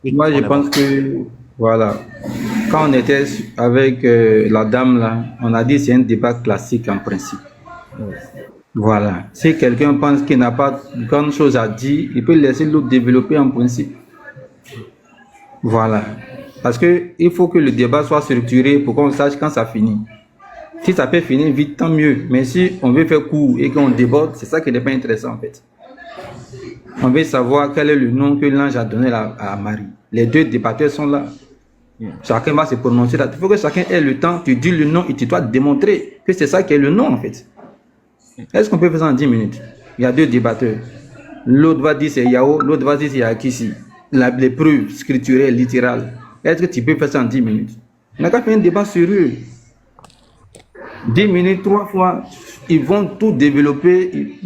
Moi, je On est bon. pense que, voilà, quand on était avec la dame là, on a dit c'est un débat classique en principe. Oui. Voilà. Si quelqu'un pense qu'il n'a pas grand chose à dire, il peut laisser l'autre développer en principe. Voilà. Parce que il faut que le débat soit structuré pour qu'on sache quand ça finit. Si ça peut finir vite, tant mieux. Mais si on veut faire court et qu'on déborde, c'est ça qui n'est pas intéressant en fait. On veut savoir quel est le nom que l'ange a donné à Marie. Les deux débatteurs sont là. Mm. Chacun va se prononcer là. Il faut que chacun ait le temps, tu dis le nom et tu dois démontrer que c'est ça qui est le nom en fait. Est-ce qu'on peut faire ça en 10 minutes? Il y a deux débatteurs. L'autre va dire c'est Yao, l'autre va dire c'est Yakisi. Les preuves scripturelles, littérales. Est-ce que tu peux faire ça en 10 minutes? On n'a qu'à faire un débat sérieux. 10 minutes, 3 fois, ils vont tout développer.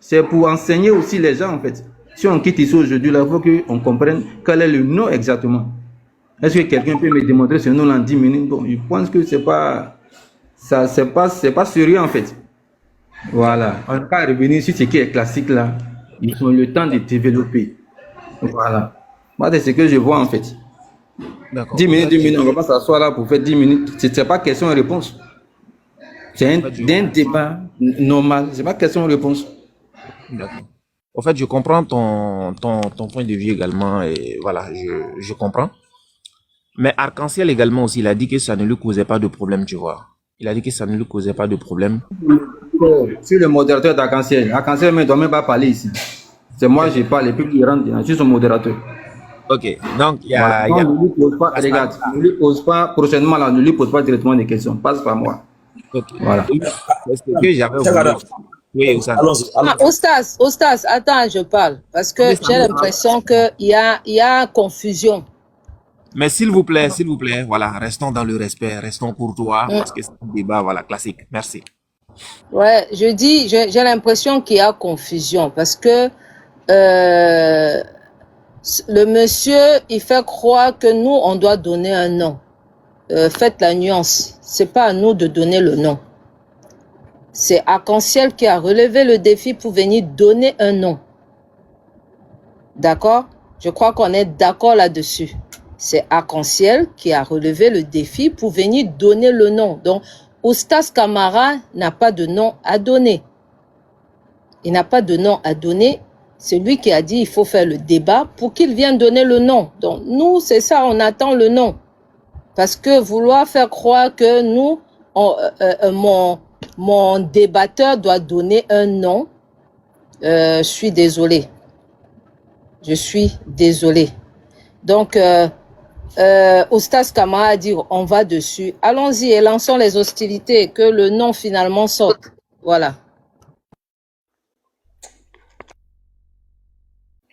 C'est pour enseigner aussi les gens en fait. Si on quitte ici aujourd'hui, là, il faut qu'on comprenne quel est le nom exactement. Est-ce que quelqu'un peut me démontrer ce nom en 10 minutes? Bon, je pense que c'est pas ça, c'est pas sérieux en fait. Voilà. On va revenir sur ce qui est classique là. Ils ont le temps de développer. Voilà. Moi, c'est ce que je vois en fait. D'accord. 10 minutes, 10 minutes, on ne va pas s'asseoir là pour faire 10 minutes. Ce n'est pas question et réponse. C'est En fait, je un comprends. débat normal. Ce n'est pas question et réponse. D'accord. En fait, je comprends ton point de vue également et voilà, je comprends. Mais Arc-en-Ciel également aussi, il a dit que ça ne lui causait pas de problème, tu vois. Il a dit que ça ne lui causait pas de problème. Je suis le modérateur d'Arc-en-Ciel. Arc-en-Ciel ne doit même pas parler ici. C'est moi qui parle et puis qui rentre dedans. Je suis son modérateur. Ok, donc Voilà. il y Donc, a ne lui pose pas, passe par regarde, ne lui pose pas, prochainement là, ne lui pose pas directement des questions. Passe par moi. ok. Voilà. Oui, c'est ce que j'avais Cheikh voulu. Adam, Oui, Oussam. allons-y, Ah, allons-y. Ostas, attends, je parle. Parce que Oui, j'ai l'impression qu'il y a confusion. mais s'il vous plaît, voilà, restons dans le respect, restons courtois, Mm. parce que c'est un débat, voilà, classique. Merci. Ouais, je dis, j'ai l'impression qu'il y a confusion. Parce que euh, le monsieur, il fait croire que nous, on doit donner un nom. Faites la nuance. C'est pas à nous de donner le nom. C'est Arc-en-Ciel qui a relevé le défi pour venir donner un nom. D'accord? Je crois qu'on est d'accord là-dessus. C'est Arc-en-Ciel qui a relevé le défi pour venir donner le nom. Donc, Oustas Kamara n'a pas de nom à donner. Il n'a pas de nom à donner. C'est lui qui a dit il faut faire le débat pour qu'il vienne donner le nom. Donc, nous, c'est ça, on attend le nom. Parce que vouloir faire croire que nous, mon débatteur doit donner un nom, je suis désolé. Je suis désolé. Donc, Oustas Kamara a dit on va dessus. Allons-y et lançons les hostilités, que le nom finalement sorte. Voilà.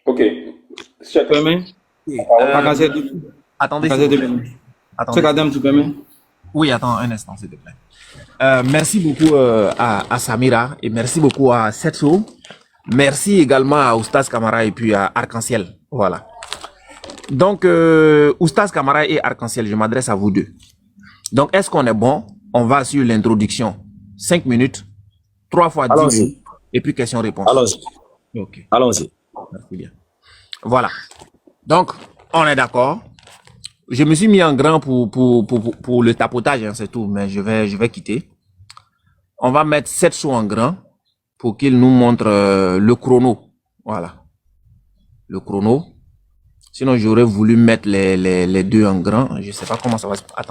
Ok. Cheikh permet. Oui, Arc-en-Ciel, attendez, s'il Arc-en-Ciel, vous 2 plaît. minutes. Cheikh Attendez, s'il vous Adam, plaît. tu permets? Oui, attends un instant, s'il te plaît. Merci beaucoup à Samira et merci beaucoup à Setso. Merci également à Oustas Kamara et puis à Arc-en-Ciel. Voilà. Donc, Oustas Kamara et Arc-en-Ciel, je m'adresse à vous deux. Donc, est-ce qu'on est bon? On va sur l'introduction. 5 minutes, 3 fois 10 minutes, Allons-y, et puis question-réponse. allons-y, Ok, allons-y. merci bien. Voilà. Donc, on est d'accord. Je me suis mis en grand pour le tapotage, hein, c'est tout, mais je vais quitter. On va mettre 7 sous en grand pour qu'il nous montre le chrono. Voilà, le chrono. Sinon, j'aurais voulu mettre les deux en grand. Je sais pas comment ça va se passer.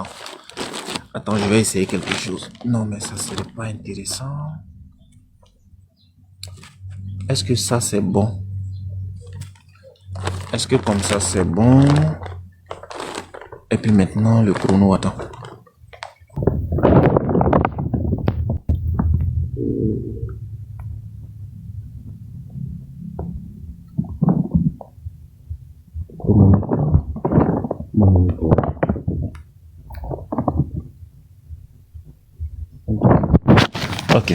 Attends, je vais essayer quelque chose. Non, mais ça serait pas intéressant. Est-ce que ça, c'est bon? Est-ce que comme ça, c'est bon? Et puis maintenant, le chrono, attends. Ok.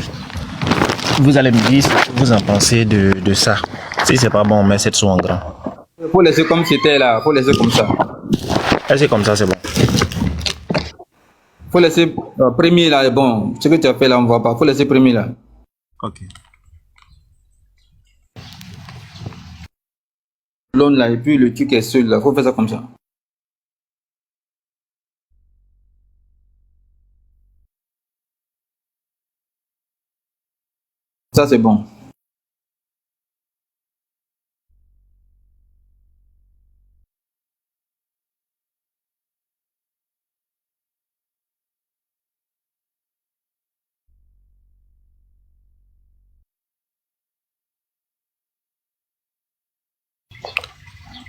Vous allez me dire ce que vous en pensez de ça. Si c'est pas bon, on met cette sous en grand. Il faut laisser comme c'était là. Il faut laisser comme ça. Est-ce que comme ça, c'est bon? Il faut laisser premier là. Bon, ce que tu as fait là, on ne voit pas. Il faut laisser premier là. Ok. l'autre là, et puis le truc est seul là. Faut faire ça comme ça. Ça, c'est bon.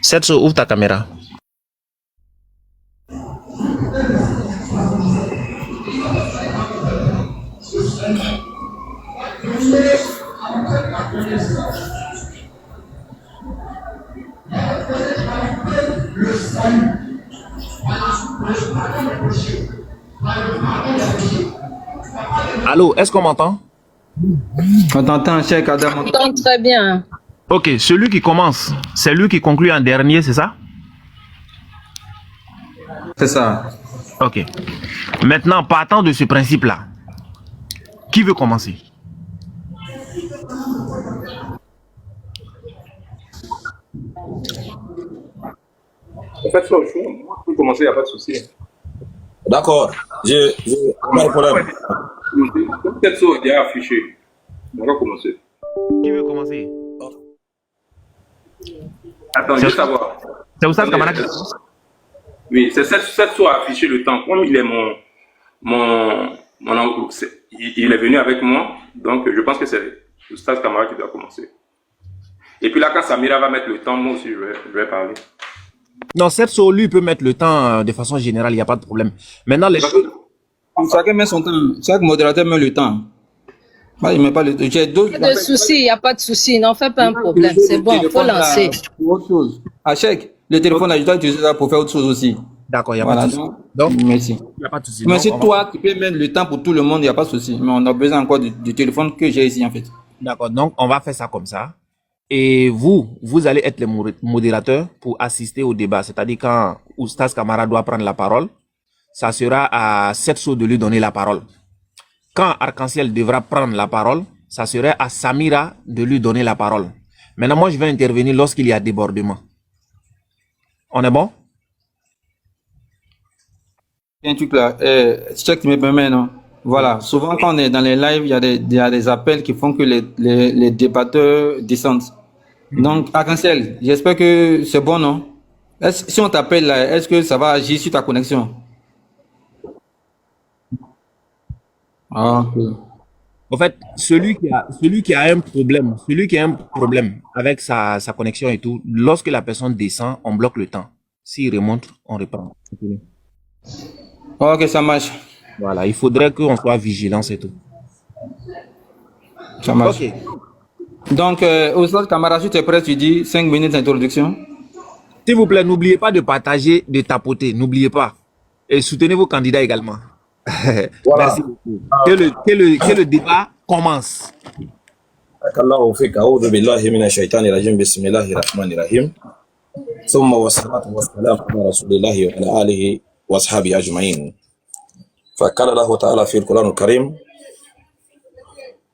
Setso, ouvre ta caméra. Allô, est-ce qu'on m'entend? On t'entend, Cheikh Adam. On t'entend très bien. Ok, celui qui commence, c'est lui qui conclut en dernier, c'est ça? C'est ça. Ok. Maintenant, partant de ce principe-là, qui veut commencer? En fait, moi, je peux commencer, il n'y a pas de souci. D'accord. Pas de problème. Peut-être ça est déjà affiché. On va commencer. Qui veut commencer? Attends, juste savoir. C'est Oustaz Kamara qui commence? Oui, c'est cette soit affiché le temps. Comme il est il est venu avec moi, donc je pense que c'est Oustaz Kamara qui doit commencer. Et puis là, quand Samira va mettre le temps, moi aussi, je vais parler. Non, Setso, lui, peut mettre le temps de façon générale, il n'y a pas de problème. Maintenant, les choses... Chacun met son temps. Chaque modérateur met le temps. Moi, il met pas le temps. J'ai d'autres. Pas de souci, il n'y a pas de souci. N'en fais pas un problème. C'est bon, il faut lancer. Pour autre chose. À Cheikh, le téléphone, là, je dois utiliser ça pour faire autre chose aussi. D'accord, il n'y a Voilà, pas de souci. donc, merci. Il n'y a pas de souci. Mais Donc, si on va- toi, tu peux mettre le temps pour tout le monde, il n'y a pas de souci. Mais on a besoin encore du téléphone que j'ai ici, en fait. D'accord, donc on va faire ça comme ça. Et vous allez être les modérateurs pour assister au débat. C'est-à-dire quand Oustaz Kamara doit prendre la parole, ça sera à Setso de lui donner la parole. Quand Arc-en-Ciel devra prendre la parole, ça serait à Samira de lui donner la parole. Maintenant, moi, je vais intervenir lorsqu'il y a débordement. On est bon? Il y a un truc là, Cheikh, tu me permets, non? Voilà, souvent quand on est dans les lives, il y a des appels qui font que les débatteurs descendent. Donc, Arc-en-Ciel, j'espère que c'est bon, non? Si on t'appelle là, est-ce que ça va agir sur ta connexion? Ah, ok. En fait, celui qui a un problème avec sa connexion et tout, lorsque la personne descend, on bloque le temps. S'il remonte, on reprend. Ok, ça marche. Voilà, il faudrait qu'on soit vigilant, c'est tout. Ça marche. Ok. Donc, Oustaz Kamara, si tu es prêt, tu dis 5 minutes d'introduction. S'il vous plaît, n'oubliez pas de partager, de tapoter. N'oubliez pas. Et soutenez vos candidats également. Voilà. Merci beaucoup. Que le débat commence. الله فيك أعوذ بالله من الشيطان الرجيم بسم الله الرحمن الرحيم ثم والصلاة والسلام على رسول الله وعلى آله وأصحابه أجمعين فقال الله تعالى في القرآن الكريم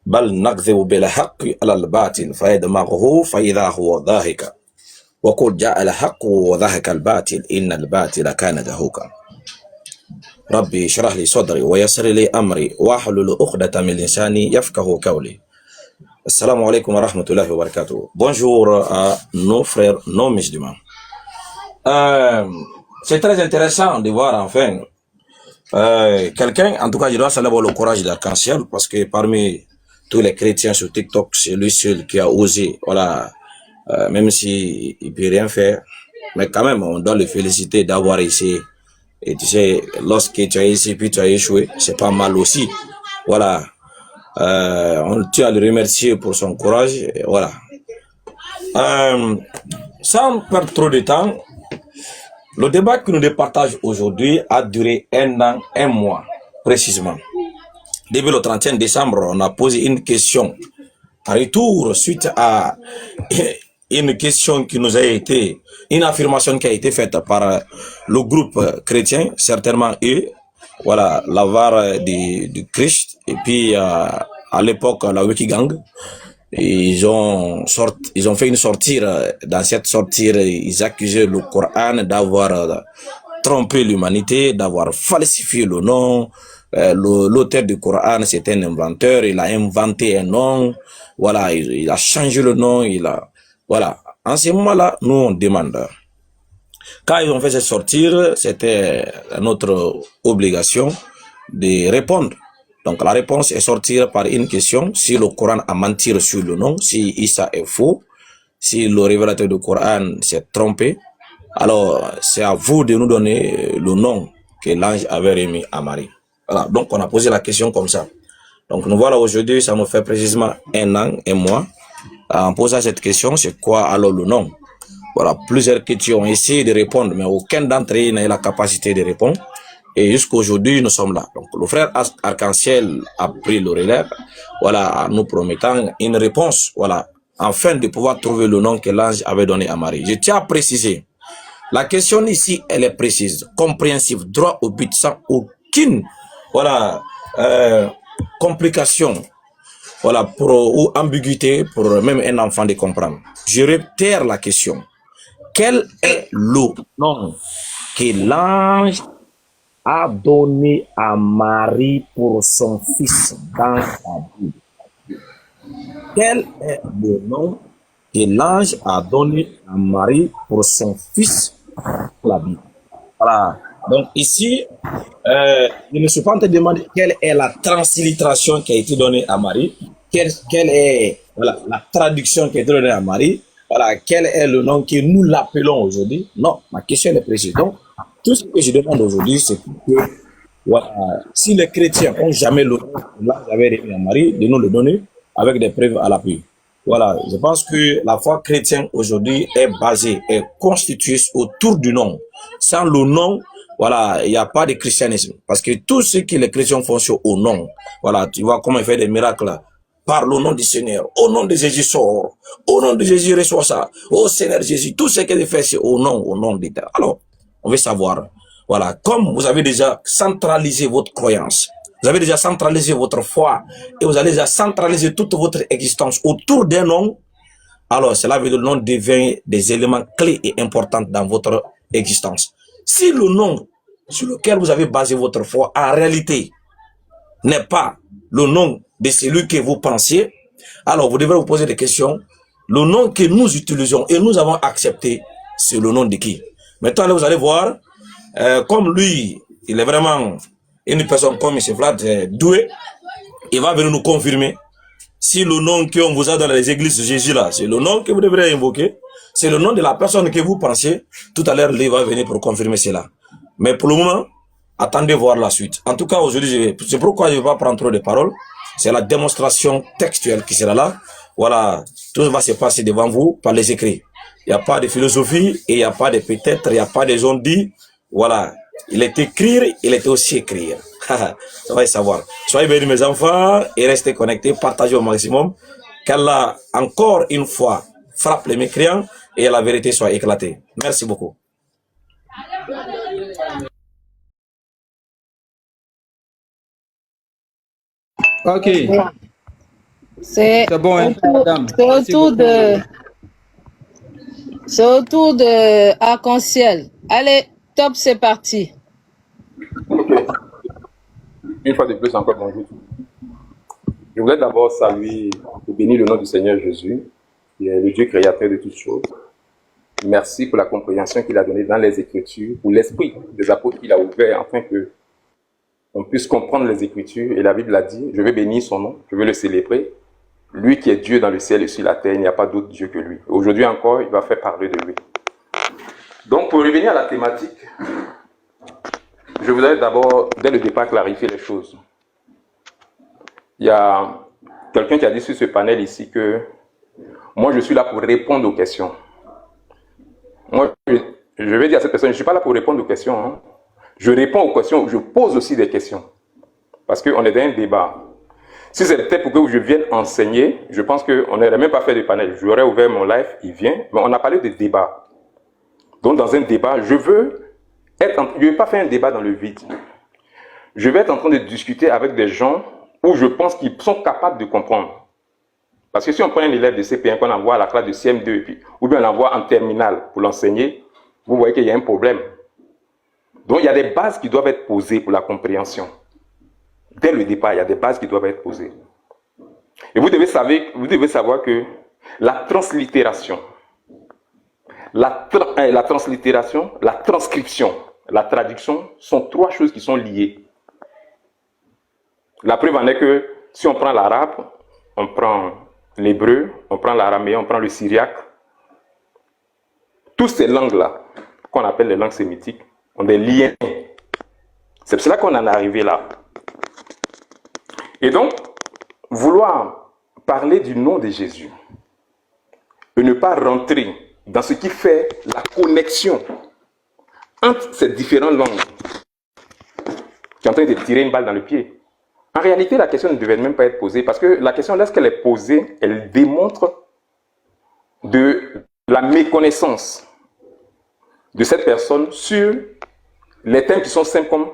بل نكذب بالحق على الباطل فيدمغه فإذا هو ضاحك وقل جاء الحق وضحك الباطل إن الباطل كان زهوقا ربي اشرح لي صدري ويسر لي أمري واحلل عقدة من لساني يفقهوا قولي. Assalamu alaikum wa rahmatullahi wa barakatuh. Bonjour à nos frères non musulmans. C'est très intéressant de voir enfin quelqu'un, en tout cas je dois saluer le courage d'Arc-en-Ciel parce que parmi tous les chrétiens sur TikTok, c'est lui seul qui a osé, voilà, même s'il ne peut rien faire, mais quand même on doit le féliciter d'avoir essayé. Et tu sais, lorsque tu as essayé puis tu as échoué, c'est pas mal aussi. Voilà. On tient à le remercier pour son courage. Et voilà. Sans perdre trop de temps, le débat que nous départageons aujourd'hui a duré 1 an, 1 mois, précisément. Début le 31 décembre, on a posé une question en retour suite à une question qui nous a été, une affirmation qui a été faite par le groupe chrétien, certainement eux. Voilà, l'avare du Christ, et puis à l'époque, la Wikigang. ils ont fait une sortie. Dans cette sortie, ils accusaient le Coran d'avoir trompé l'humanité, d'avoir falsifié le nom. L'auteur du Coran, c'est un inventeur. Il a inventé un nom. Voilà, il a changé le nom. Voilà. En ce moment-là, nous on demande. Quand ils ont fait cette sortie, c'était notre obligation de répondre. Donc la réponse est sortir par une question, si le Coran a menti sur le nom, si Issa est faux, si le révélateur du Coran s'est trompé, alors c'est à vous de nous donner le nom que l'ange avait remis à Marie. Voilà, donc on a posé la question comme ça. Donc nous voilà aujourd'hui, ça nous fait précisément 1 an, 1 mois, en posant cette question, c'est quoi alors le nom? Voilà, plusieurs questions ont essayé de répondre, mais aucun d'entre eux n'a eu la capacité de répondre. Et jusqu'aujourd'hui, nous sommes là. Donc, le frère Arc-en-Ciel a pris le relais, voilà, en nous promettant une réponse, voilà, afin de pouvoir trouver le nom que l'ange avait donné à Marie. Je tiens à préciser, la question ici, elle est précise, compréhensive, droit au but, sans aucune, voilà, complication, voilà, ou ambiguïté pour même un enfant de comprendre. Je réitère la question. Quel est le nom que l'ange a donné à Marie pour son fils dans sa Bible? Quel est le nom que l'ange a donné à Marie pour son fils dans la Bible? Voilà. Donc ici, je ne suis pas en train de demander quelle est la translittération qui a été donnée à Marie, quelle est voilà, la traduction qui a été donnée à Marie, voilà, quel est le nom que nous l'appelons aujourd'hui. Non, ma question est précise. Donc, tout ce que je demande aujourd'hui, c'est que voilà, si les chrétiens n'ont jamais le nom que l'ange avait remis à Marie, de nous le donner avec des preuves à l'appui. Voilà, je pense que la foi chrétienne aujourd'hui est basée, est constituée autour du nom. Sans le nom, voilà, il n'y a pas de christianisme. Parce que tout ce que les chrétiens font, c'est au nom. Voilà, tu vois comment il fait des miracles. Par le nom du Seigneur, au nom de Jésus sort, au nom de Jésus reçoit ça, au Seigneur Jésus, tout ce qu'il fait, c'est au nom d'État. Alors, on veut savoir, voilà, comme vous avez déjà centralisé votre croyance, vous avez déjà centralisé votre foi, et vous avez déjà centralisé toute votre existence autour d'un nom, alors cela veut dire que le nom devient des éléments clés et importants dans votre existence. Si le nom sur lequel vous avez basé votre foi, en réalité, n'est pas le nom de celui que vous pensiez, alors vous devrez vous poser des questions. Le nom que nous utilisons et nous avons accepté, c'est le nom de qui? Maintenant, là, vous allez voir, comme lui, il est vraiment une personne comme M. Vlad doué, il va venir nous confirmer si le nom qu'on vous a dans les églises de Jésus là, c'est le nom que vous devrez invoquer, c'est le nom de la personne que vous pensez. Tout à l'heure, il va venir pour confirmer cela. Mais pour le moment, attendez voir la suite. En tout cas, aujourd'hui, c'est pourquoi je ne vais pas prendre trop de paroles. C'est la démonstration textuelle qui sera là. Voilà, tout va se passer devant vous par les écrits. Il n'y a pas de philosophie et il n'y a pas de peut-être, il n'y a pas de gens dit. Voilà, il est écrire, il est aussi écrire. Ça va y savoir. Soyez bénis mes enfants et restez connectés, partagez au maximum. Qu'Allah, encore une fois, frappe les mécréants et la vérité soit éclatée. Merci beaucoup. Ok, C'est c'est bon, hein, madame. c'est au tour de Arc-en-Ciel. Allez, top, c'est parti. Ok. Une fois de plus, encore bonjour. Je voudrais d'abord saluer et bénir le nom du Seigneur Jésus, qui est le Dieu créateur de toutes choses. Merci pour la compréhension qu'il a donnée dans les Écritures, pour l'esprit des apôtres qu'il a ouvert, afin que on puisse comprendre les Écritures. Et la Bible a dit, je vais bénir son nom, je vais le célébrer. Lui qui est Dieu dans le ciel et sur la terre, il n'y a pas d'autre Dieu que lui. Aujourd'hui encore, il va faire parler de lui. Donc, pour revenir à la thématique, je voudrais d'abord, dès le départ, clarifier les choses. Il y a quelqu'un qui a dit sur ce panel ici que moi, je suis là pour répondre aux questions. Moi, je vais dire à cette personne, je ne suis pas là pour répondre aux questions. Hein. Je réponds aux questions, je pose aussi des questions. Parce qu'on est dans un débat. Si c'était pour que je vienne enseigner, je pense qu'on n'aurait même pas fait de panel. J'aurais ouvert mon live, il vient, mais on a parlé de débat. Donc dans un débat, je ne vais pas faire un débat dans le vide. Je vais être en train de discuter avec des gens où je pense qu'ils sont capables de comprendre. Parce que si on prend un élève de CP1 qu'on envoie à la classe de CM2, et puis, ou bien on l'envoie en terminale pour l'enseigner, vous voyez qu'il y a un problème. Donc, il y a des bases qui doivent être posées pour la compréhension. Dès le départ, il y a des bases qui doivent être posées. Et vous devez savoir que la translittération, la transcription, la traduction sont trois choses qui sont liées. La preuve en est que si on prend l'arabe, on prend l'hébreu, on prend l'araméen, on prend le syriaque, toutes ces langues-là, qu'on appelle les langues sémitiques, ont des liens. C'est pour cela qu'on en est arrivé là. Et donc, vouloir parler du nom de Jésus et ne pas rentrer dans ce qui fait la connexion entre ces différentes langues, qui est en train de tirer une balle dans le pied. En réalité, la question ne devait même pas être posée, parce que la question, lorsqu'elle est posée, elle démontre de la méconnaissance de cette personne sur les thèmes qui sont simples comme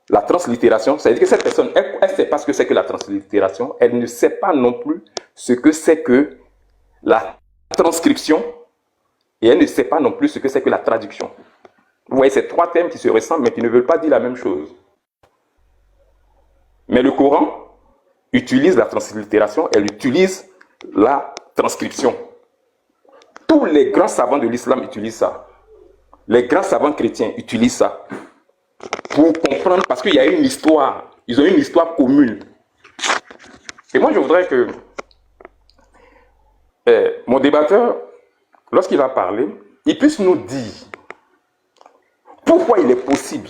la translittération. C'est-à-dire que cette personne, elle ne sait pas ce que c'est que la translittération, elle ne sait pas non plus ce que c'est que la transcription, et elle ne sait pas non plus ce que c'est que la traduction. Vous voyez, ces trois thèmes qui se ressemblent, mais qui ne veulent pas dire la même chose. Mais le Coran utilise la translittération, elle utilise la transcription. Tous les grands savants de l'islam utilisent ça. Les grands savants chrétiens utilisent ça. Pour comprendre, parce qu'il y a une histoire. Ils ont une histoire commune. Et moi, je voudrais que mon débatteur, lorsqu'il va parler, il puisse nous dire pourquoi il est possible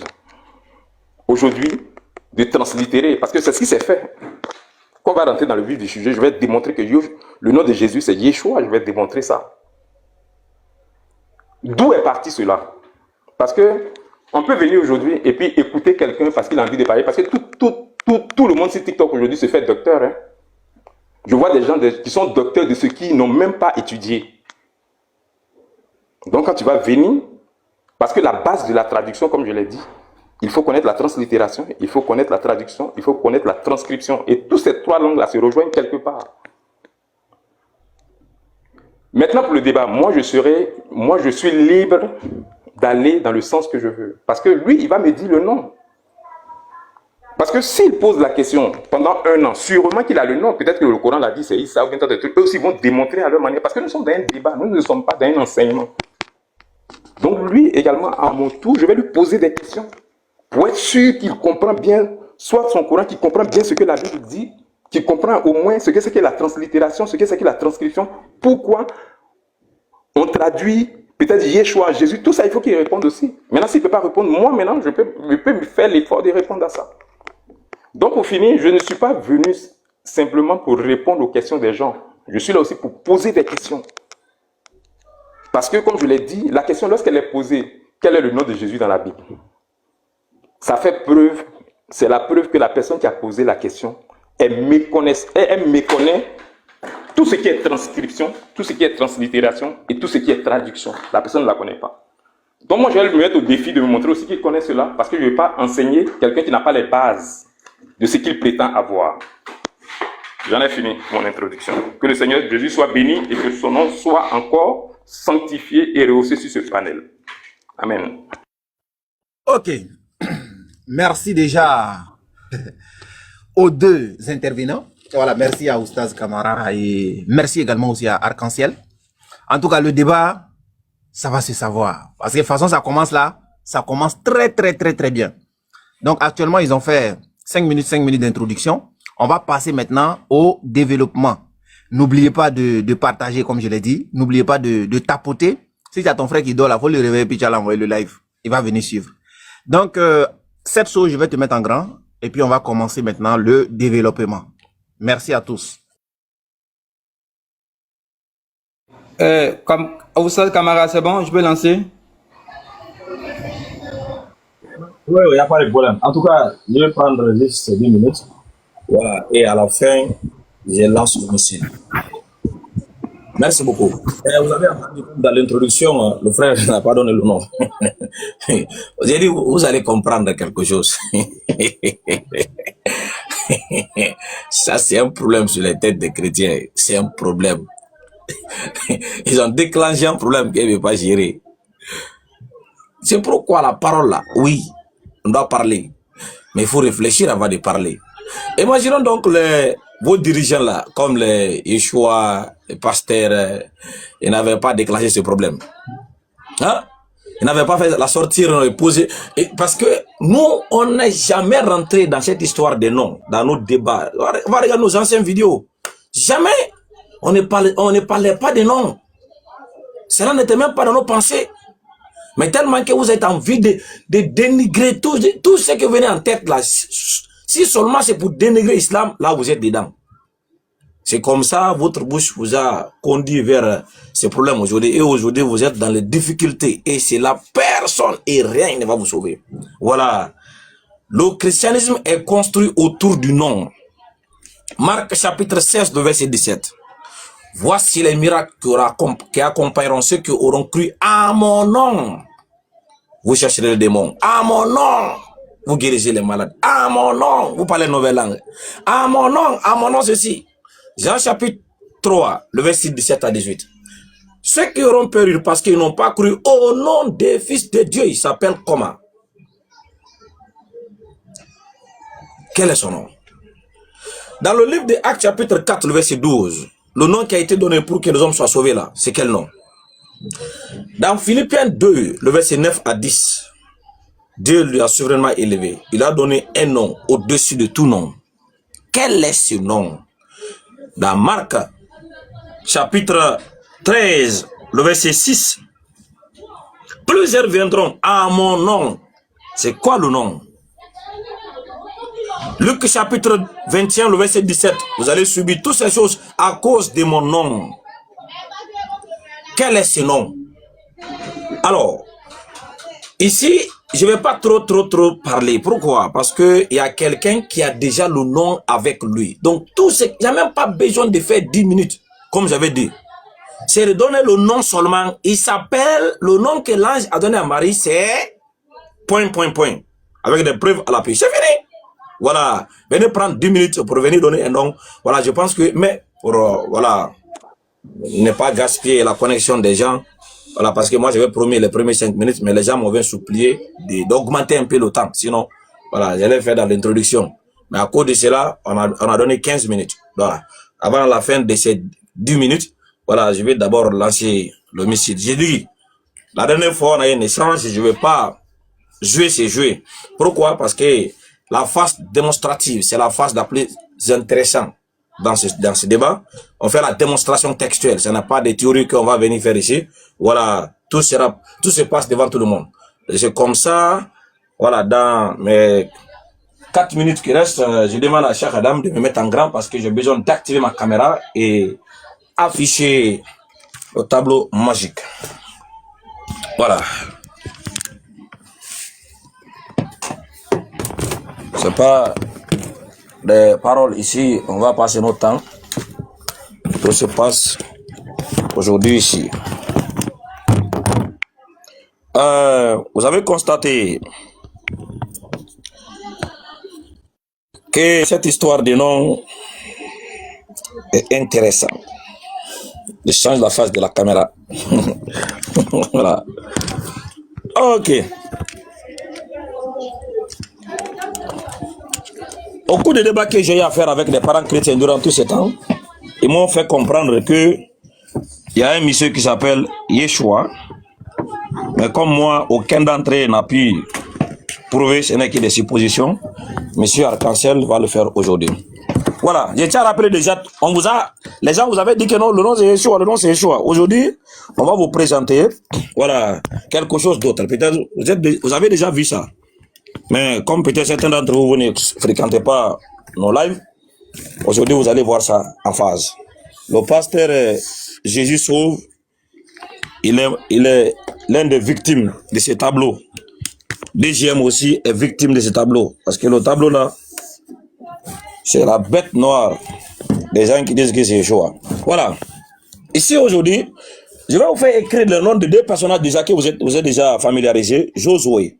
aujourd'hui de translittérer, parce que c'est ce qui s'est fait. Quand on va rentrer dans le vif du sujet, je vais démontrer que le nom de Jésus, c'est Yeshua, je vais démontrer ça. D'où est parti cela? Parce que on peut venir aujourd'hui et puis écouter quelqu'un parce qu'il a envie de parler, parce que tout le monde sur TikTok aujourd'hui se fait docteur. Hein. Je vois des gens qui sont docteurs de ce qu'ils n'ont même pas étudié. Donc quand tu vas venir, parce que la base de la traduction, comme je l'ai dit, il faut connaître la translittération, il faut connaître la traduction, il faut connaître la transcription. Et toutes ces trois langues-là se rejoignent quelque part. Maintenant, pour le débat, moi, je suis libre d'aller dans le sens que je veux. Parce que lui, il va me dire le nom. Parce que s'il pose la question pendant un an, sûrement qu'il a le nom. Peut-être que le Coran l'a dit, c'est Issa ou bien tant de trucs. Eux aussi vont démontrer à leur manière. Parce que nous sommes dans un débat, nous ne sommes pas dans un enseignement. Donc lui, également, à mon tour, je vais lui poser des questions. Pour être sûr qu'il comprend bien, soit son Coran, qu'il comprend bien ce que la Bible dit, qu'il comprend au moins ce que c'est que la translittération, ce que c'est que la transcription, pourquoi on traduit peut-être Yeshua, Jésus, tout ça, il faut qu'il réponde aussi. Maintenant, s'il ne peut pas répondre, moi, maintenant, je peux me faire l'effort de répondre à ça. Donc, au final, je ne suis pas venu simplement pour répondre aux questions des gens. Je suis là aussi pour poser des questions. Parce que, comme je l'ai dit, la question, lorsqu'elle est posée, quel est le nom de Jésus dans la Bible? Ça fait preuve, c'est la preuve que la personne qui a posé la question, elle méconnaît tout ce qui est transcription, tout ce qui est translittération et tout ce qui est traduction. La personne ne la connaît pas. Donc moi, je vais me mettre au défi de me montrer aussi qu'il connaît cela, parce que je ne vais pas enseigner quelqu'un qui n'a pas les bases de ce qu'il prétend avoir. J'en ai fini mon introduction. Que le Seigneur Jésus soit béni et que son nom soit encore sanctifié et rehaussé sur ce panel. Amen. Ok. Merci déjà aux deux intervenants. Voilà, merci à Oustaz Kamara et merci également aussi à Arc-en-Ciel. En tout cas, le débat, ça va se savoir. Parce que de toute façon, ça commence là, ça commence très bien. Donc actuellement, ils ont fait 5 minutes d'introduction. On va passer maintenant au développement. N'oubliez pas de partager, comme je l'ai dit. N'oubliez pas de tapoter. Si tu as ton frère qui dort là, faut le réveiller puis tu vas l'envoyer le live. Il va venir suivre. Donc, cette chose, je vais te mettre en grand. Et puis, on va commencer maintenant le développement. Merci à tous. Comme Oustaz Kamara, c'est bon, je peux lancer? Oui, il n'y a pas de problème. En tout cas, je vais prendre juste 10 minutes. Voilà. Et à la fin, je lance le missile. Merci beaucoup. Vous avez entendu dans l'introduction, le frère n'a pas donné le nom. J'ai dit, vous allez comprendre quelque chose. Ça, c'est un problème sur les têtes des chrétiens. C'est un problème. Ils ont déclenché un problème qu'ils ne veulent pas gérer. C'est pourquoi la parole là, oui, on doit parler. Mais il faut réfléchir avant de parler. Imaginons donc vos dirigeants là, comme les Yeshua, les pasteurs, ils n'avaient pas déclenché ce problème. Hein? Ils n'avaient pas fait la sortir et poser. Parce que nous, on n'est jamais rentré dans cette histoire de noms, dans nos débats. On va regarder nos anciennes vidéos. Jamais on ne parlait pas de noms. Cela n'était même pas dans nos pensées. Mais tellement que vous êtes envie de dénigrer tout ce que vous venez en tête là. Si seulement c'est pour dénigrer l'islam, là vous êtes dedans. C'est comme ça, votre bouche vous a conduit vers ces problèmes aujourd'hui. Et aujourd'hui, vous êtes dans les difficultés. Et c'est la personne et rien ne va vous sauver. Voilà. Le christianisme est construit autour du nom. Marc chapitre 16, le verset 17. Voici les miracles qui accompagneront ceux qui auront cru à mon nom. Vous chercherez les démons. À mon nom, vous guérissez les malades. À mon nom, vous parlez une nouvelle langue. À mon nom ceci. Jean chapitre 3, le verset 17 à 18. Ceux qui auront péri parce qu'ils n'ont pas cru au nom des fils de Dieu, ils s'appellent comment? Quel est son nom? Dans le livre de Actes chapitre 4, le verset 12, le nom qui a été donné pour que les hommes soient sauvés là, c'est quel nom? Dans Philippiens 2, le verset 9 à 10, Dieu lui a souverainement élevé. Il a donné un nom au-dessus de tout nom. Quel est ce nom? Dans Marc chapitre 13, le verset 6, plusieurs viendront à mon nom. C'est quoi le nom? Luc chapitre 21, le verset 17, vous allez subir toutes ces choses à cause de mon nom. Quel est ce nom? Alors, ici, je ne vais pas trop parler. Pourquoi? Parce qu'il y a quelqu'un qui a déjà le nom avec lui. Donc, il n'y a même pas besoin de faire 10 minutes, comme j'avais dit. C'est de donner le nom seulement. Il s'appelle, le nom que l'ange a donné à Marie, c'est ... Avec des preuves à l'appui. C'est fini. Voilà. Venez prendre 10 minutes pour venir donner un nom. Voilà, je pense que, mais pour, voilà, ne pas gaspiller la connexion des gens. Voilà, parce que moi, j'avais promis les premiers 5 minutes, mais les gens m'ont supplié d'augmenter un peu le temps. Sinon, voilà, j'allais faire dans l'introduction. Mais à cause de cela, on a donné 15 minutes. Voilà. Avant la fin de ces 10 minutes, voilà, je vais d'abord lancer le missile. J'ai dit, la dernière fois, on a eu un échange, je ne vais pas jouer ces jeux. Pourquoi? Parce que la phase démonstrative, c'est la phase la plus intéressante dans ce débat. On fait la démonstration textuelle. Ce n'est pas des théories qu'on va venir faire ici. Voilà, tout se passe devant tout le monde. C'est comme ça, voilà, dans mes 4 minutes qui restent, je demande à chaque dame de me mettre en grand parce que j'ai besoin d'activer ma caméra et afficher le tableau magique. Voilà. C'est pas des paroles ici, on va passer notre temps. Tout se passe aujourd'hui ici. Vous avez constaté que cette histoire de nom est intéressante. Je change la face de la caméra. Voilà. Ok. Au cours des débats que j'ai eu à faire avec des parents chrétiens durant tout ce temps, ils m'ont fait comprendre que il y a un monsieur qui s'appelle Yeshua, mais comme moi, aucun d'entre eux n'a pu prouver, ce n'est que des suppositions. Monsieur Arc-en-Ciel va le faire aujourd'hui. Voilà, je tiens à rappeler déjà, les gens vous avaient dit que non, le nom c'est Yeshua, le nom c'est Yeshua. Aujourd'hui, on va vous présenter, voilà, quelque chose d'autre. Peut-être vous avez déjà vu ça. Mais comme peut-être certains d'entre vous ne fréquentez pas nos lives, aujourd'hui vous allez voir ça en phase. Le pasteur Jésus Sauve, il est l'un des victimes de ce tableau. DGM aussi est victime de ce tableau. Parce que le tableau là, c'est la bête noire des gens qui disent que c'est Yeshua. Voilà. Ici aujourd'hui, je vais vous faire écrire le nom de 2 personnages déjà que vous êtes déjà familiarisés. Josué.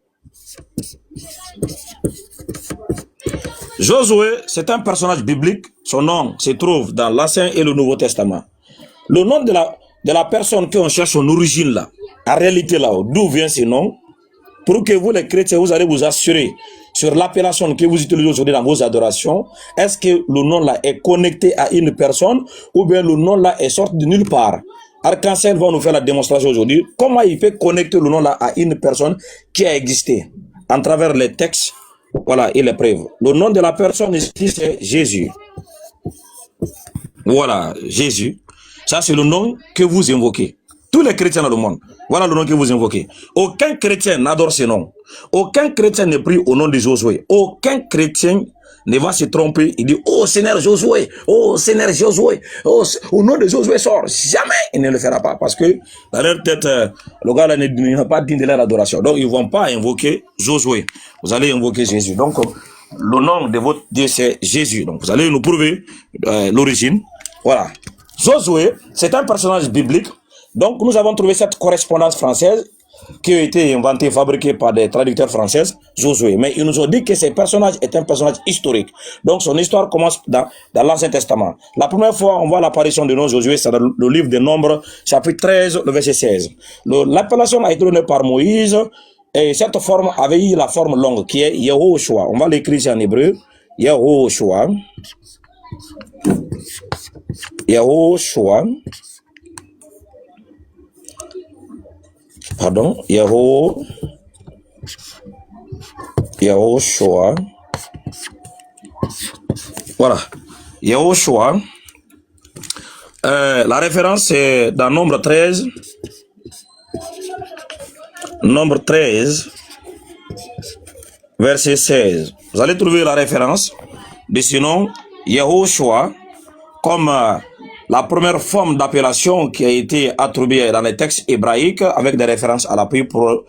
Josué, c'est un personnage biblique. Son nom se trouve dans l'Ancien et le Nouveau Testament. Le nom de la personne qu'on cherche son origine là, en réalité là, d'où vient ce nom, pour que vous les chrétiens, vous allez vous assurer sur l'appellation que vous utilisez aujourd'hui dans vos adorations, est-ce que le nom là est connecté à une personne ou bien le nom là est sorti de nulle part. Arc-en-Ciel va nous faire la démonstration aujourd'hui. Comment il peut connecter le nom là à une personne qui a existé en travers les textes, voilà, et les preuves. Le nom de la personne ici, c'est Jésus. Voilà, Jésus. Ça, c'est le nom que vous invoquez. Tous les chrétiens dans le monde, voilà le nom que vous invoquez. Aucun chrétien n'adore ce nom. Aucun chrétien ne prie au nom de Josué. Aucun chrétien ne va se tromper. Il dit, oh Seigneur Josué, oh Seigneur Josué, oh, au nom de Josué sort. Jamais il ne le fera pas. Parce que dans leur tête, le gars là n'a pas digne de leur adoration. Donc ils ne vont pas invoquer Josué. Vous allez invoquer Jésus. Donc le nom de votre Dieu c'est Jésus. Donc vous allez nous prouver l'origine. Voilà. Josué, c'est un personnage biblique. Donc, nous avons trouvé cette correspondance française qui a été inventée, fabriquée par des traducteurs français, Josué. Mais ils nous ont dit que ce personnage est un personnage historique. Donc, son histoire commence dans l'Ancien Testament. La première fois, on voit l'apparition de nom Josué, c'est dans le livre des Nombres, chapitre 13, le verset 16. L'appellation a été donnée par Moïse, et cette forme avait eu la forme longue, qui est Yehoshua. On va l'écrire ici en hébreu. Yehoshua. Yehoshua. Pardon, Yehoshua. Voilà, Yehoshua. La référence c'est dans Nombre 13. Nombre 13, verset 16. Vous allez trouver la référence de ce nom, Yehoshua, comme la première forme d'appellation qui a été attribuée dans les textes hébraïques avec des références à l'appui pour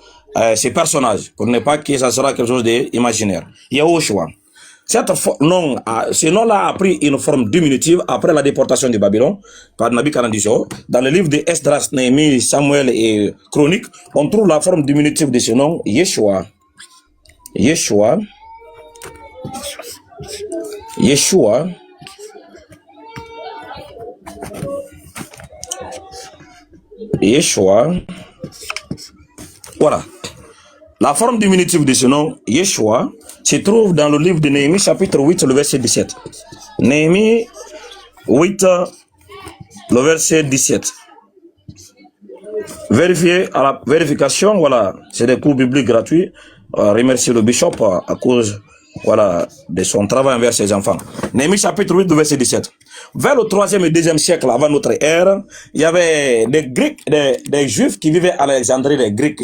ces personnages, pour ne pas que ça sera quelque chose d'imaginaire. Yehoshua. Ce nom-là a pris une forme diminutive après la déportation de Babylone par Nabuchodonosor. Dans le livre de Esdras, Néhémie, Samuel et Chroniques, on trouve la forme diminutive de ce nom, Yeshua. Yeshua. Yeshua. Yeshua. Voilà. La forme diminutive de ce nom, Yeshua, se trouve dans le livre de Néhémie, chapitre 8, le verset 17. Néhémie 8, le verset 17. Vérifiez à la vérification, voilà, c'est des cours bibliques gratuits. Remercier le bishop à cause, voilà, de son travail envers ses enfants. Néhémie chapitre 8, le verset 17. Vers le 3e et 2e siècle avant notre ère, il y avait des Grecs, des Juifs qui vivaient à Alexandrie, les Grecs,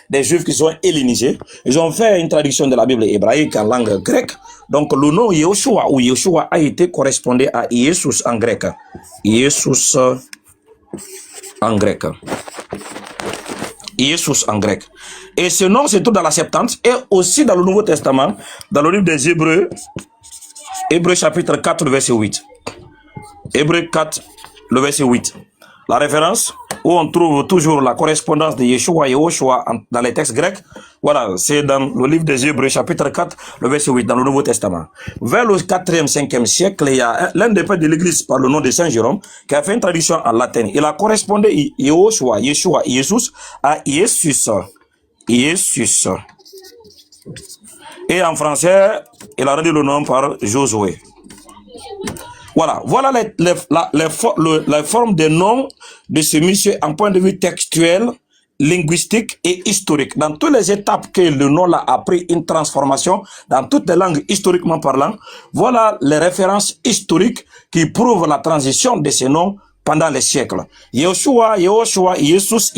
des Juifs qui sont hellénisés. Ils ont fait une traduction de la Bible hébraïque en langue grecque. Donc le nom Yehoshua ou Yeshua a été correspondé à Jesus en grec. Jesus en grec. Jesus en grec. Et ce nom se trouve dans la Septante et aussi dans le Nouveau Testament, dans le livre des Hébreux, Hébreux chapitre 4, le verset 8. Hébreux 4, le verset 8. La référence où on trouve toujours la correspondance de Yeshua et Yehoshua dans les textes grecs, voilà, c'est dans le livre des Hébreux chapitre 4, le verset 8, dans le Nouveau Testament. Vers le 4e, 5e siècle, il y a l'un des pères de l'église par le nom de Saint Jérôme qui a fait une traduction en latin. Il a correspondé Yehoshua, Yeshua, Jesus à Jesus. Jesus. Et en français, il a rendu le nom par Josué. Voilà les formes des noms de ce monsieur en point de vue textuel, linguistique et historique. Dans toutes les étapes que le nom là a pris une transformation, dans toutes les langues historiquement parlant, voilà les références historiques qui prouvent la transition de ces noms pendant les siècles. Yehoshua, Yehoshua, Jesus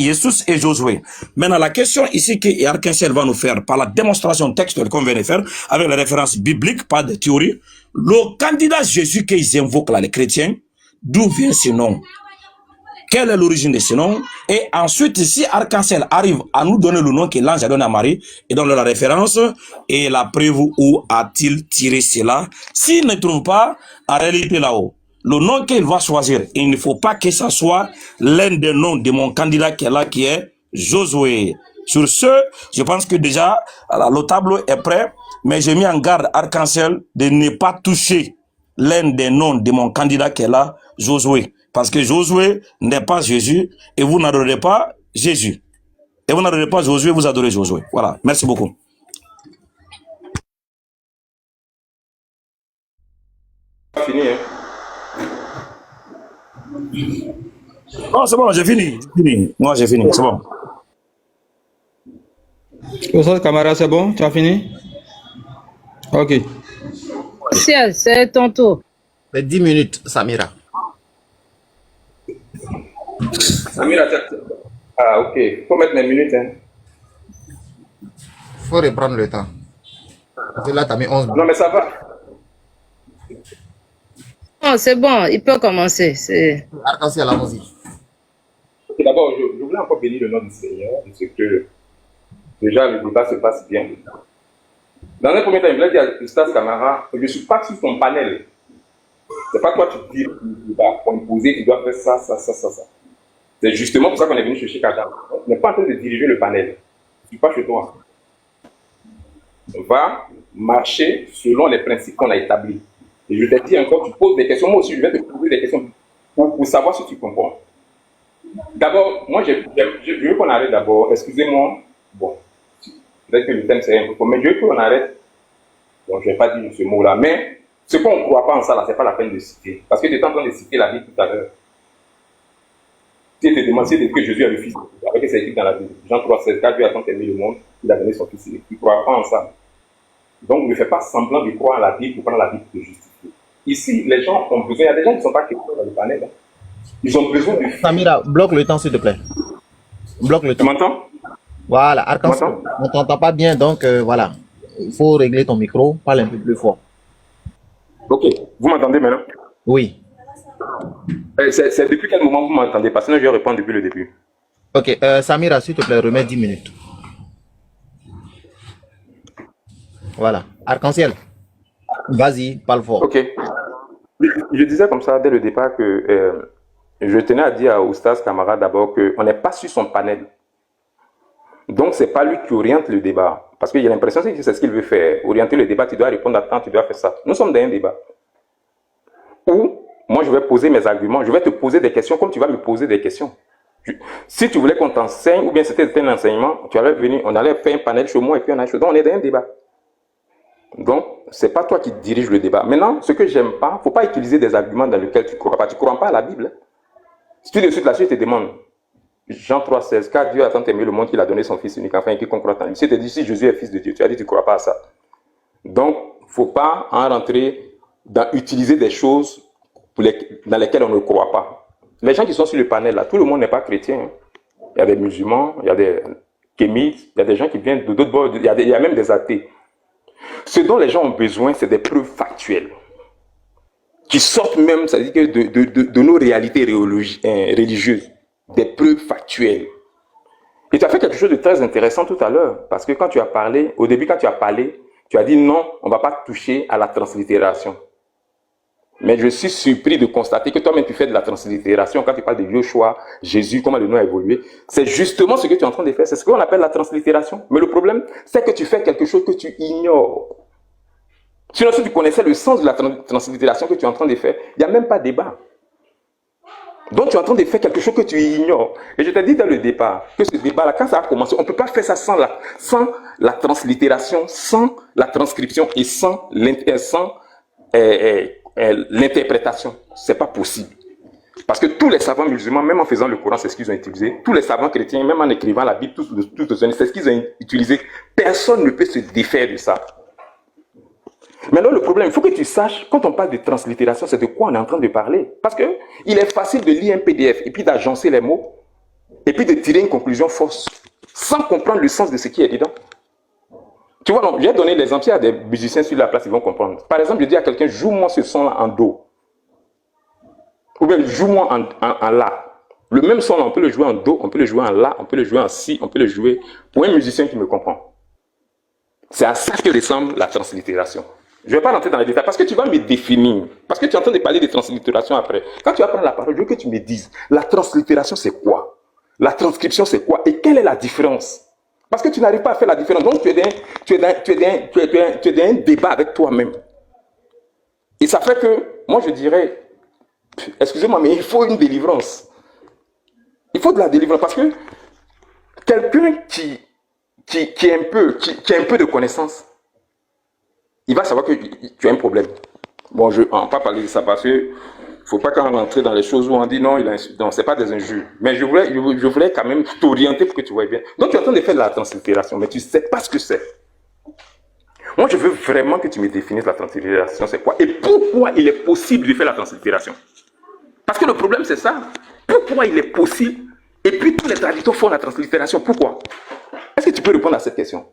et Josué. Maintenant, la question ici que Arc-en-Ciel va nous faire par la démonstration textuelle qu'on vient de faire, avec les références bibliques, pas de théorie, le candidat Jésus qu'ils invoquent là, les chrétiens, d'où vient ce nom? Quelle est l'origine de ce nom? Et ensuite, si Arc-en-Ciel arrive à nous donner le nom que l'ange a donné à Marie, et donne la référence, et la preuve où a-t-il tiré cela? S'il ne trouve pas, en réalité là-haut, le nom qu'il va choisir, il ne faut pas que ça soit l'un des noms de mon candidat qui est là, qui est Josué. Sur ce, je pense que déjà, le tableau est prêt, mais j'ai mis en garde Arc-en-Ciel de ne pas toucher l'un des noms de mon candidat qui est là, Josué. Parce que Josué n'est pas Jésus et vous n'adorez pas Jésus. Et vous n'adorez pas Josué, vous adorez Josué. Voilà, merci beaucoup. Fini, hein. Non, c'est bon, j'ai fini. Moi, j'ai fini, c'est bon. Oustaz Kamara, c'est bon? Tu as fini? Ok. C'est ton tour. C'est 10 minutes, Samira. Samira, ah, ok. Faut mettre les minutes, hein. Faut reprendre le temps. Parce que là, tu as mis 11 minutes. Non, mais ça va. Non, c'est bon, il peut commencer. Arc-en-ciel, allons-y. Ok, d'abord, je voulais encore bénir le nom du Seigneur, de ce que déjà le débat se passe bien. Dans un premier temps, je voulais dire à Oustaz Kamara, je ne suis pas sur ton panel. C'est pas toi qui dis le débat, pour imposer, tu dois faire ça. C'est justement pour ça qu'on est venu chercher Kadam. On n'est pas en train de diriger le panel. Je ne suis pas chez toi. On va marcher selon les principes qu'on a établis. Et je te dis encore, tu poses des questions. Moi aussi, je vais te poser des questions pour savoir si tu comprends. D'abord, moi, je veux qu'on arrête d'abord. Excusez-moi. Bon, peut-être que le thème c'est un peu fort, mais je veux qu'on arrête. Bon, je ne vais pas dire ce mot-là, mais ce qu'on ne croit pas en ça, là, ce n'est pas la peine de citer. Parce que tu étais en train de citer la Bible tout à l'heure. Tu te demandes si que Jésus est le Fils de Dieu. Avec c'est écrit dans la Bible. Jean 3,16, car Dieu a tant aimé le monde, il a donné son Fils. Tu ne crois pas en ça. Donc, ne fais pas semblant de croire à la Bible pour prendre la Bible de justifier. Ici, les gens ont besoin, il y a des gens qui ne sont pas chrétiens dans le panel. Hein. Ils ont besoin de... Samira, bloque le temps, s'il te plaît. Bloque le Tu temps. m'entends? Voilà, Arc-en-ciel. On ne t'entend pas bien, donc voilà. Il faut régler ton micro, parle un peu plus fort. Ok, vous m'entendez maintenant? Oui. C'est depuis quel moment vous m'entendez? Parce que sinon, je vais répondre depuis le début. Ok, Samira, s'il te plaît, remets 10 minutes. Voilà. Arc-en-ciel. Vas-y, parle fort. Ok. Je disais comme ça dès le départ que je tenais à dire à Oustaz Kamara d'abord qu'on n'est pas sur son panel. Donc, ce n'est pas lui qui oriente le débat. Parce qu'il y a l'impression que c'est ce qu'il veut faire. Orienter le débat, tu dois répondre à temps, tu dois faire ça. Nous sommes dans un débat où moi, je vais poser mes arguments, je vais te poser des questions comme tu vas me poser des questions. Si tu voulais qu'on t'enseigne, ou bien c'était un enseignement, tu allais venir, on allait faire un panel chez moi et puis on allait chez toi. On est dans un débat. Donc, ce n'est pas toi qui dirige le débat. Maintenant, ce que j'aime pas, il ne faut pas utiliser des arguments dans lesquels tu ne crois pas. Tu ne crois pas à la Bible. Si tu de suite là-dessus, je te demande, Jean 3,16, car Dieu a tant aimé le monde qu'il a donné son Fils unique, afin qu'il croit en lui. Si tu te dis, si Jésus est Fils de Dieu, tu as dit, tu ne crois pas à ça. Donc, il ne faut pas en rentrer dans utiliser des choses dans lesquelles on ne croit pas. Les gens qui sont sur le panel là, tout le monde n'est pas chrétien. Hein. Il y a des musulmans, il y a des kémites, il y a des gens qui viennent de d'autres bords, il y a même des athées. Ce dont les gens ont besoin, c'est des preuves factuelles, qui sortent même, c'est-à-dire que de nos réalités religieuses, des preuves factuelles. Et tu as fait quelque chose de très intéressant tout à l'heure, parce que quand tu as parlé, au début quand tu as parlé, tu as dit non, on ne va pas toucher à la translittération. Mais je suis surpris de constater que toi-même tu fais de la translittération quand tu parles de Joshua, Jésus, comment le nom a évolué. C'est justement ce que tu es en train de faire, c'est ce qu'on appelle la translittération. Mais le problème, c'est que tu fais quelque chose que tu ignores. Sinon, si tu connaissais le sens de la translittération que tu es en train de faire, il n'y a même pas de débat. Donc, tu es en train de faire quelque chose que tu ignores. Et je t'ai dit dès le départ que ce débat-là, quand ça a commencé, on ne peut pas faire ça sans la translittération, sans la transcription et sans l'interprétation. Ce n'est pas possible. Parce que tous les savants musulmans, même en faisant le Coran, c'est ce qu'ils ont utilisé. Tous les savants chrétiens, même en écrivant la Bible, c'est ce qu'ils ont utilisé. Personne ne peut se défaire de ça. Maintenant, le problème, il faut que tu saches, quand on parle de translittération, c'est de quoi on est en train de parler. Parce qu'il est facile de lire un PDF et puis d'agencer les mots et puis de tirer une conclusion fausse sans comprendre le sens de ce qui est dedans. Tu vois, donc, je vais donner l'exemple à des musiciens sur la place, ils vont comprendre. Par exemple, je dis à quelqu'un, joue-moi ce son-là en Do. Ou bien, joue-moi en La. Le même son, on peut le jouer en Do, on peut le jouer en La, on peut le jouer en Si, on peut le jouer pour un musicien qui me comprend. C'est à ça que ressemble la translittération. Je ne vais pas rentrer dans les détails parce que tu vas me définir. Parce que tu es en train de parler de translittération après. Quand tu vas prendre la parole, je veux que tu me dises, la translittération c'est quoi? La transcription c'est quoi? Et quelle est la différence? Parce que tu n'arrives pas à faire la différence. Donc, tu es dans un débat avec toi-même. Et ça fait que, moi, je dirais, excusez-moi, mais il faut une délivrance. Il faut de la délivrance. Parce que quelqu'un qui a un peu de connaissance, il va savoir que tu as un problème. Bon, on ne va pas parler de ça parce que faut pas qu'on rentre dans les choses où on dit non, non, c'est pas des injures. Mais je voulais quand même t'orienter pour que tu vois bien. Donc, tu es en train de faire de la translittération, mais tu ne sais pas ce que c'est. Moi, je veux vraiment que tu me définisses la translittération, c'est quoi? Et pourquoi il est possible de faire la translittération? Parce que le problème, c'est ça. Pourquoi il est possible? Et puis, tous les traducteurs font la translittération. Pourquoi? Est-ce que tu peux répondre à cette question?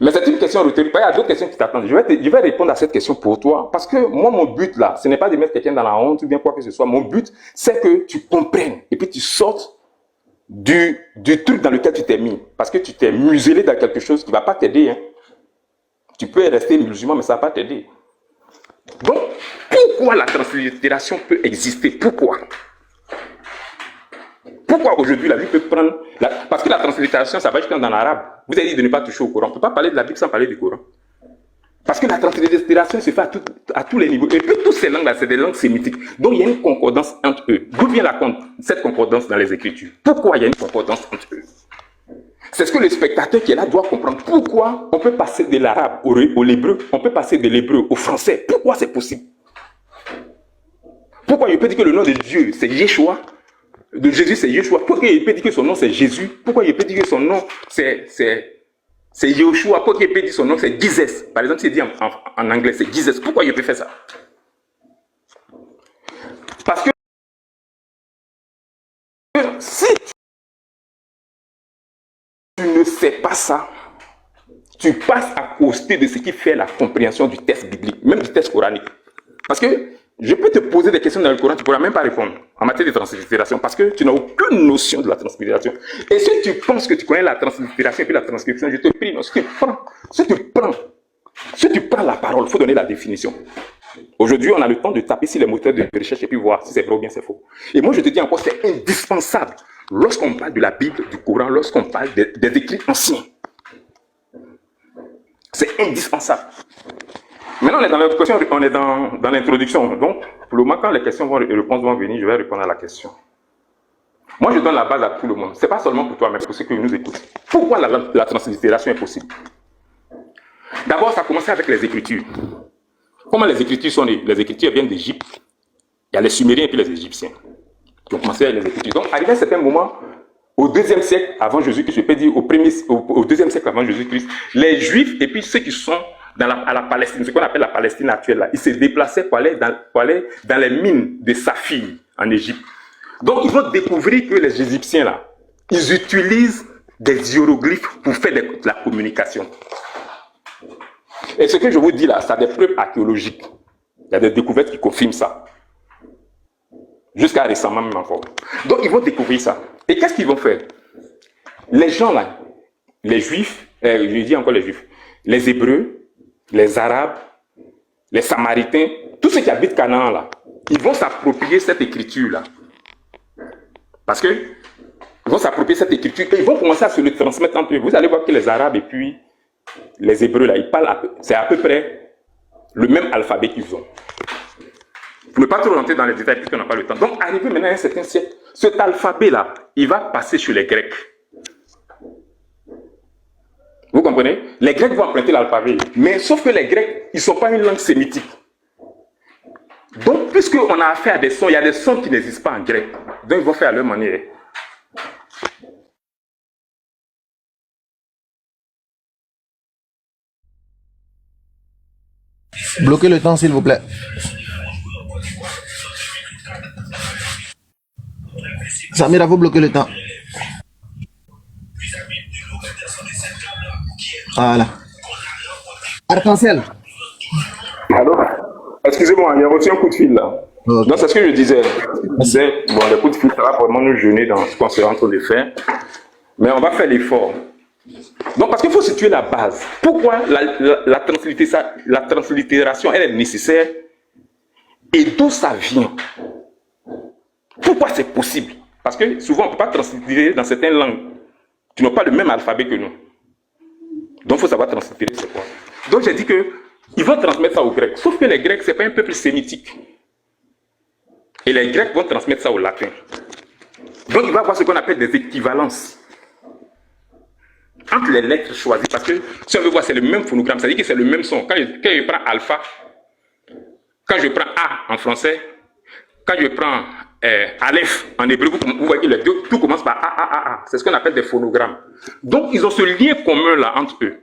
Mais c'est une question rhétorique. Il y a d'autres questions qui t'attendent. Je vais répondre à cette question pour toi. Parce que moi, mon but là, ce n'est pas de mettre quelqu'un dans la honte ou bien quoi que ce soit. Mon but, c'est que tu comprennes et puis tu sortes du truc dans lequel tu t'es mis. Parce que tu t'es muselé dans quelque chose qui ne va pas t'aider. Hein. Tu peux rester musulman, mais ça ne va pas t'aider. Donc, pourquoi la translittération peut exister? Pourquoi? Pourquoi aujourd'hui la Bible peut prendre... Parce que la translittération, ça va jusqu'à dans l'arabe. Vous avez dit de ne pas toucher au Coran. On ne peut pas parler de la Bible sans parler du Coran. Parce que la translittération se fait à tous les niveaux. Et puis toutes ces langues-là, c'est des langues sémitiques. Donc il y a une concordance entre eux. D'où vient cette concordance dans les Écritures? Pourquoi il y a une concordance entre eux? C'est ce que le spectateur qui est là doit comprendre. Pourquoi on peut passer de l'arabe au l'hébreu, on peut passer de l'hébreu au français? Pourquoi c'est possible? Pourquoi il peut dire que le nom de Dieu, c'est Yeshua? De Jésus, c'est Yeshua. Pourquoi il peut dire que son nom, c'est Jésus? Pourquoi il peut dire que son nom, c'est Yeshua? Pourquoi il peut dire que son nom, c'est Jesus? Par exemple, s'il dit en anglais, c'est Jesus. Pourquoi il peut faire ça? Parce que si tu ne sais pas ça, tu passes à côté de ce qui fait la compréhension du texte biblique, même du texte coranique. Parce que je peux te poser des questions dans le Coran, tu ne pourras même pas répondre en matière de translittération parce que tu n'as aucune notion de la translittération. Et si tu penses que tu connais la translittération et puis la transcription, je te prie, non, si tu prends la parole, il faut donner la définition. Aujourd'hui, on a le temps de taper sur les moteurs de recherche et puis voir si c'est vrai ou bien c'est faux. Et moi, je te dis encore, c'est indispensable lorsqu'on parle de la Bible, du Coran, lorsqu'on parle des écrits anciens. C'est indispensable. Maintenant, on est dans la question, on est dans l'introduction. Donc, pour le moment, quand les questions et réponses vont venir, je vais répondre à la question. Moi, je donne la base à tout le monde. Ce n'est pas seulement pour toi, mais pour ceux qui nous écoutent. Pourquoi la translittération est possible? D'abord, ça a commencé avec les Écritures. Comment les Écritures sont nées? Les Écritures viennent d'Égypte. Il y a les Sumériens et puis les Égyptiens qui ont commencé avec les Écritures. Donc, arrivé à un certain moment, au 2e siècle avant Jésus-Christ, je peux dire au 2e siècle avant Jésus-Christ, les Juifs et puis ceux qui sont à la Palestine, ce qu'on appelle la Palestine actuelle, là, ils se déplaçaient pour aller dans les mines de saphir en Égypte. Donc, ils vont découvrir que les Égyptiens, là, ils utilisent des hiéroglyphes pour faire de la communication. Et ce que je vous dis là, ça a des preuves archéologiques. Il y a des découvertes qui confirment ça. Jusqu'à récemment même encore. Donc, ils vont découvrir ça. Et qu'est-ce qu'ils vont faire? Les gens là, les Juifs, je dis encore les Juifs, les Hébreux, les Arabes, les Samaritains, tous ceux qui habitent Canaan là, ils vont s'approprier cette écriture là. Parce que ils vont s'approprier cette écriture et ils vont commencer à se le transmettre entre eux. Vous allez voir que les Arabes et puis les Hébreux là, ils parlent, c'est à peu près le même alphabet qu'ils ont. Pour ne pas trop rentrer dans les détails puisqu'on n'a pas le temps. Donc, arrivé maintenant à un certain siècle, cet alphabet là, il va passer sur les Grecs. Vous comprenez? Les Grecs vont emprunter l'alphabet. Mais sauf que les Grecs, ils ne sont pas une langue sémitique. Donc, puisqu'on a affaire à des sons, il y a des sons qui n'existent pas en grec. Donc, ils vont faire à leur manière. Bloquez le temps, s'il vous plaît. Samira, vous bloquez le temps. Voilà. Arc-en-ciel. Allô? Excusez-moi, il y a reçu un coup de fil là. Okay. Donc c'est ce que je disais. Bon, les coups de fil, ça va vraiment nous gêner dans ce qu'on sera en train de faire. Mais on va faire l'effort. Donc parce qu'il faut situer la base. Pourquoi la translittération, elle est nécessaire? Et d'où ça vient? Pourquoi c'est possible? Parce que souvent on ne peut pas translittérer dans certaines langues. qui n'ont pas le même alphabet que nous. Donc, il faut savoir translittérer c'est quoi. Donc, j'ai dit qu'ils vont transmettre ça aux Grecs. Sauf que les Grecs, ce n'est pas un peuple sémitique. Et les Grecs vont transmettre ça au latin. Donc, il va y avoir ce qu'on appelle des équivalences entre les lettres choisies. Parce que, si on veut voir, c'est le même phonogramme. Ça veut dire que c'est le même son. Quand je prends alpha, quand je prends A en français, quand je prends Aleph en hébreu, vous voyez que les deux, tout commence par A. C'est ce qu'on appelle des phonogrammes. Donc, ils ont ce lien commun là entre eux.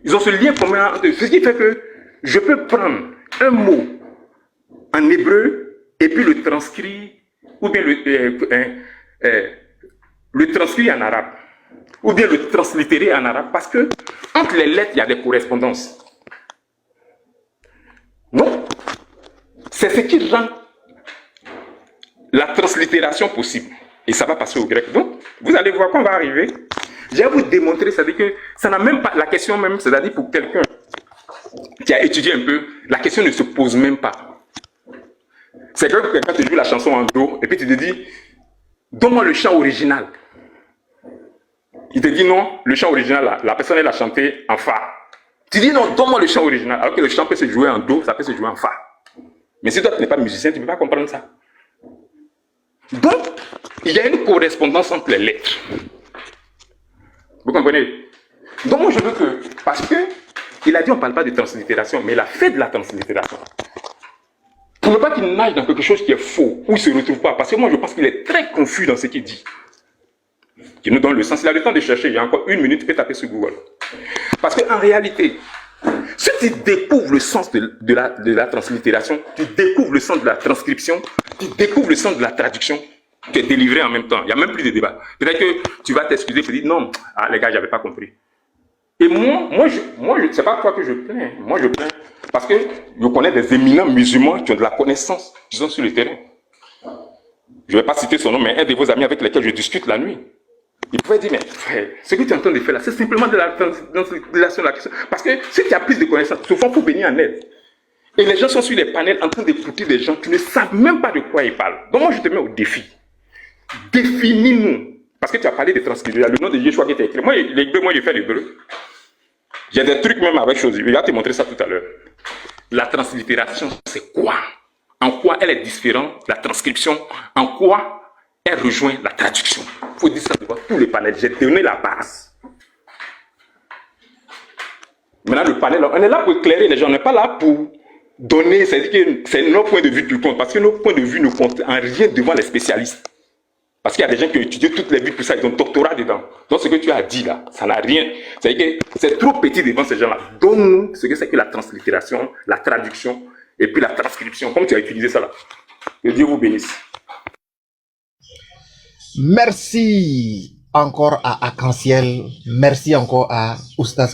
Ils ont ce lien commun entre eux. Ce qui fait que je peux prendre un mot en hébreu et puis le transcrire, ou bien le transcrire en arabe, ou bien le translittérer en arabe, parce que entre les lettres, il y a des correspondances. Donc, c'est ce qui rend la translittération possible. Et ça va passer au grec. Donc, vous allez voir qu'on va arriver. Je vais vous démontrer, c'est-à-dire que ça n'a même pas, la question même, c'est-à-dire pour quelqu'un qui a étudié un peu, la question ne se pose même pas. C'est comme quand tu joues la chanson en do, et puis tu te dis, donne-moi le chant original. Il te dit non, le chant original, la personne elle a chanté en fa. Tu dis non, donne-moi le chant original. Alors que le chant peut se jouer en do, ça peut se jouer en fa. Mais si toi tu n'es pas musicien, tu ne peux pas comprendre ça. Donc, il y a une correspondance entre les lettres. Vous comprenez? Donc moi je veux que, parce que, il a dit on ne parle pas de translittération, mais il a fait de la translittération. Pour ne pas qu'il nage dans quelque chose qui est faux, où il ne se retrouve pas. Parce que moi je pense qu'il est très confus dans ce qu'il dit. Qui nous donne le sens. Il a le temps de chercher, il y a encore une minute, tu peux taper sur Google. Parce qu'en réalité, si tu découvres le sens de la translittération, tu découvres le sens de la transcription, tu découvres le sens de la traduction, tu es délivré en même temps. Il n'y a même plus de débat. Peut-être que tu vas t'excuser et dire non, les gars, je n'avais pas compris. Et moi, c'est pas toi que je plains. Moi, je plains parce que je connais des éminents musulmans qui ont de la connaissance, qui sont sur le terrain. Je ne vais pas citer son nom, mais un de vos amis avec lesquels je discute la nuit. Il pouvait dire, mais frère, ce que tu es en train de faire là, c'est simplement de la translittération de la question. Parce que si tu as plus de connaissances, souvent, il faut venir en aide. Et les gens sont sur les panels en train d'écouter des gens qui ne savent même pas de quoi ils parlent. Donc moi, je te mets au défi. Définis-nous. Parce que tu as parlé de translittération. Le nom de Yeshua qui était écrit. Moi, je fais l'hébreu. J'ai des trucs même avec choses. Je vais te montrer ça tout à l'heure. La translittération, c'est quoi? En quoi elle est différente, la transcription? En quoi elle rejoint la traduction? Il faut dire ça devant tous les panels. J'ai donné la base. Maintenant, le panel, on est là pour éclairer les gens. On n'est pas là pour donner, c'est-à-dire que c'est notre point de vue qui compte. Parce que nos points de vue ne comptent en rien devant les spécialistes. Parce qu'il y a des gens qui ont étudié toutes les vies pour ça, ils ont un doctorat dedans. Donc ce que tu as dit là, ça n'a rien. C'est-à-dire que c'est trop petit devant ces gens-là. Donne-nous ce que c'est que la translittération, la traduction, et puis la transcription. Comme tu as utilisé ça là. Que Dieu vous bénisse. Merci encore à Arc-en-Ciel. Merci encore à Oustas